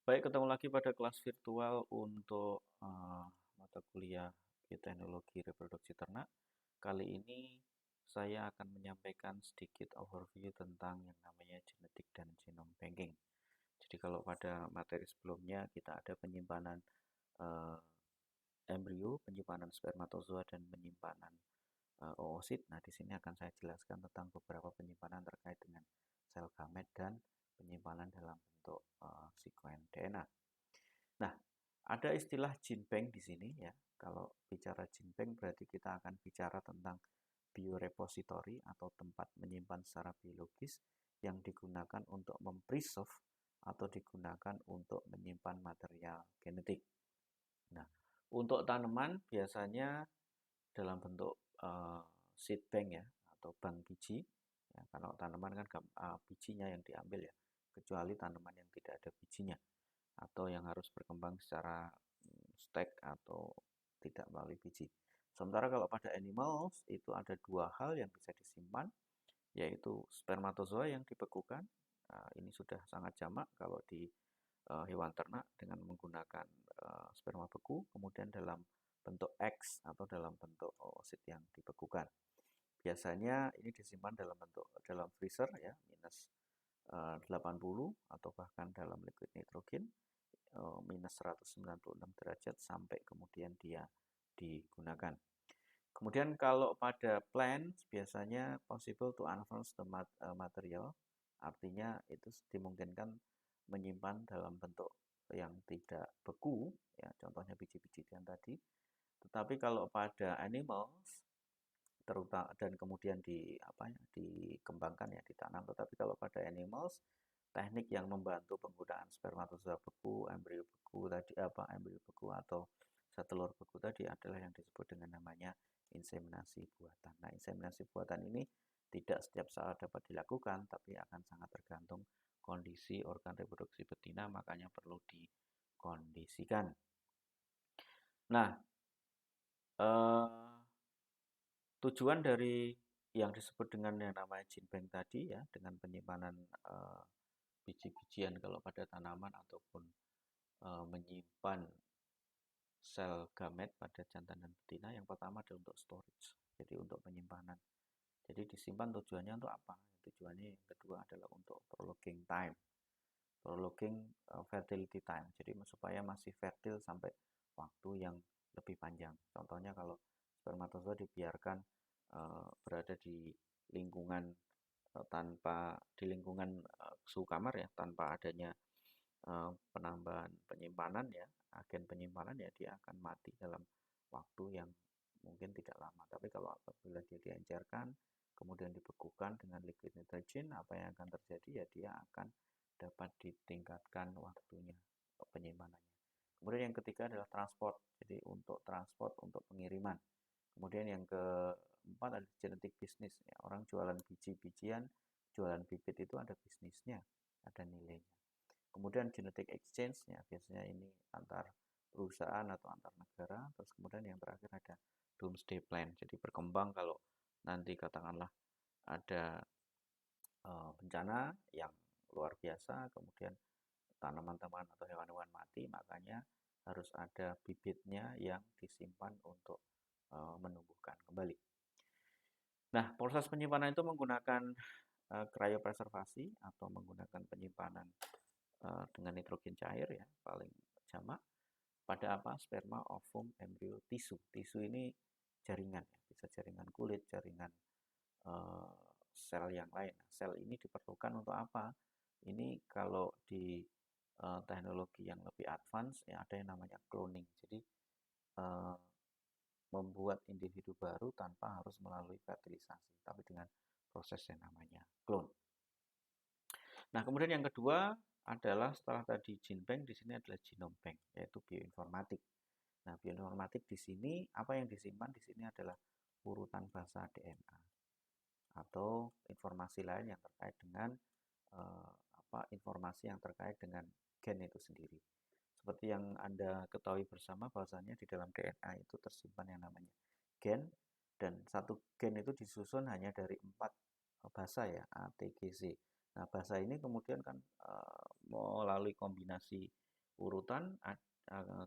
Baik, ketemu lagi pada kelas virtual untuk mata kuliah Bioteknologi Reproduksi Ternak. Kali ini saya akan menyampaikan sedikit overview tentang yang namanya genetik dan genome banking. Jadi kalau pada materi sebelumnya kita ada penyimpanan eh, embrio, penyimpanan spermatozoa dan penyimpanan oosit. Nah, di sini akan saya jelaskan tentang beberapa penyimpanan terkait dengan sel gamet dan penyimpanan dalam bentuk sekuen DNA. Nah, ada istilah gene bank di sini ya. Kalau bicara gene bank berarti kita akan bicara tentang biorepository atau tempat menyimpan secara biologis yang digunakan untuk mempreserve atau digunakan untuk menyimpan material genetik. Nah, untuk tanaman biasanya dalam bentuk seed bank ya atau bank biji. Ya, kalau tanaman kan bijinya yang diambil ya, kecuali tanaman yang tidak ada bijinya atau yang harus berkembang secara stek atau tidak melalui biji. Sementara kalau pada animals itu ada dua hal yang bisa disimpan, yaitu spermatozoa yang dibekukan. Nah, ini sudah sangat jamak kalau di hewan ternak dengan menggunakan sperma beku, kemudian dalam bentuk X atau dalam bentuk oosit yang dibekukan. Biasanya ini disimpan dalam bentuk dalam freezer ya, minus 80 atau bahkan dalam liquid nitrogen minus 196 derajat sampai kemudian dia digunakan. Kemudian kalau pada plants biasanya possible to unfreeze the material, artinya itu dimungkinkan menyimpan dalam bentuk yang tidak beku, ya contohnya biji-bijian tadi. Tetapi kalau pada animals terutama dan kemudian dikembangkan ya ditanam. Tetapi kalau pada animals teknik yang membantu penggunaan spermatozoa beku, embrio beku tadi embrio beku atau telur beku tadi adalah yang disebut dengan namanya inseminasi buatan. Nah, inseminasi buatan ini tidak setiap saat dapat dilakukan, tapi akan sangat tergantung kondisi organ reproduksi betina, makanya perlu dikondisikan. Nah, eh, tujuan dari yang disebut dengan yang namanya gene bank tadi ya, dengan penyimpanan biji-bijian kalau pada tanaman ataupun menyimpan sel gamet pada jantan dan betina, yang pertama adalah untuk storage, jadi untuk penyimpanan. Jadi disimpan tujuannya untuk apa? Tujuannya yang kedua adalah untuk prolonging time, prolonging fertility time. Jadi supaya masih fertil sampai waktu yang lebih panjang. Contohnya kalau spermatozoa dibiarkan berada di lingkungan di lingkungan suhu kamar ya, tanpa adanya penambahan penyimpanan ya, agen penyimpanan ya, dia akan mati dalam waktu yang mungkin tidak lama. Tapi kalau apabila dia diencerkan, kemudian dibekukan dengan liquid nitrogen, apa yang akan terjadi ya, dia akan dapat ditingkatkan waktunya penyimpanannya. Kemudian yang ketiga adalah transport, jadi untuk transport, untuk pengiriman. Kemudian yang keempat adalah genetik bisnis. Ya, orang jualan biji-bijian, jualan bibit itu ada bisnisnya, ada nilainya. Kemudian genetic exchange ya, biasanya ini antar perusahaan atau antar negara. Terus kemudian yang terakhir ada doomsday plan. Jadi berkembang kalau nanti katakanlah ada bencana yang luar biasa, kemudian tanaman-tanaman atau hewan-hewan mati, makanya harus ada bibitnya yang disimpan untuk menumbuhkan kembali. Nah, proses penyimpanan itu menggunakan cryopreservasi atau menggunakan penyimpanan dengan nitrogen cair ya, paling jamak. Pada apa? Sperma, ovum, embrio, tisu. Tisu ini jaringan ya, bisa jaringan kulit, jaringan sel yang lain. Sel ini diperlukan untuk apa? Ini kalau di teknologi yang lebih advance ya, ada yang namanya cloning. Jadi uh, membuat individu baru tanpa harus melalui fertilisasi, tapi dengan proses yang namanya clone. Nah, kemudian yang kedua adalah setelah tadi gene bank, di sini adalah genome bank, yaitu bioinformatik. Nah, bioinformatik di sini apa yang disimpan di sini adalah urutan basa DNA atau informasi lain yang terkait dengan informasi yang terkait dengan gen itu sendiri. Seperti yang Anda ketahui bersama bahwasanya di dalam DNA itu tersimpan yang namanya gen, dan satu gen itu disusun hanya dari 4 basa ya, A, T, G, Z. Nah, bahasa ini kemudian kan melalui kombinasi urutan,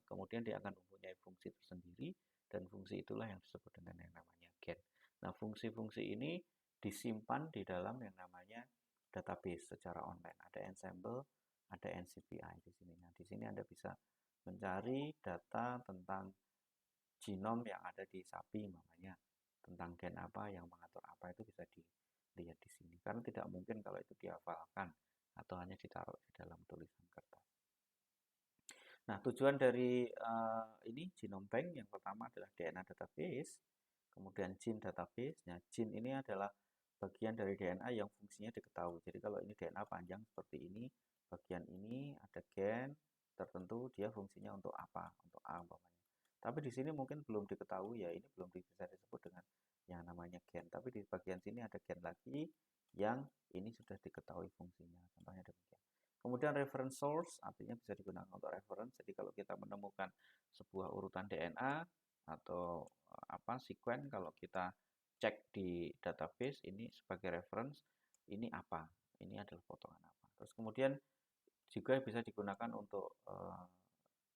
kemudian dia akan mempunyai fungsi tersendiri, dan fungsi itulah yang disebut dengan yang namanya gen. Nah, fungsi-fungsi ini disimpan di dalam yang namanya database secara online. Ada Ensemble, ada NCBI di sini. Nah, di sini Anda bisa mencari data tentang genom yang ada di sapi, namanya tentang gen apa yang mengatur apa, itu bisa dilihat di sini. Karena tidak mungkin kalau itu dihafalkan atau hanya ditaruh di dalam tulisan kertas. Nah, tujuan dari ini Genome Bank yang pertama adalah DNA database, kemudian gene database. Nah, gene ini adalah bagian dari DNA yang fungsinya diketahui. Jadi kalau ini DNA panjang seperti ini, bagian ini ada gen tertentu, dia fungsinya untuk apa, untuk A umpamanya. Tapi di sini mungkin belum diketahui ya, ini belum bisa disebut dengan yang namanya gen. Tapi di bagian sini ada gen lagi yang ini sudah diketahui fungsinya. Contohnya demikian. Kemudian reference source artinya bisa digunakan untuk reference. Jadi kalau kita menemukan sebuah urutan DNA atau sequence, kalau kita cek di database ini sebagai reference, ini apa? Ini adalah potongan apa. Terus kemudian juga bisa digunakan untuk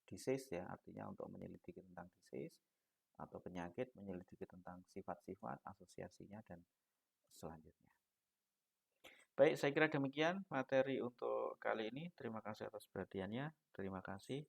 disease ya, artinya untuk menyelidiki tentang disease atau penyakit, menyelidiki tentang sifat-sifat, asosiasinya, dan selanjutnya. Baik, saya kira demikian materi untuk kali ini. Terima kasih atas perhatiannya. Terima kasih.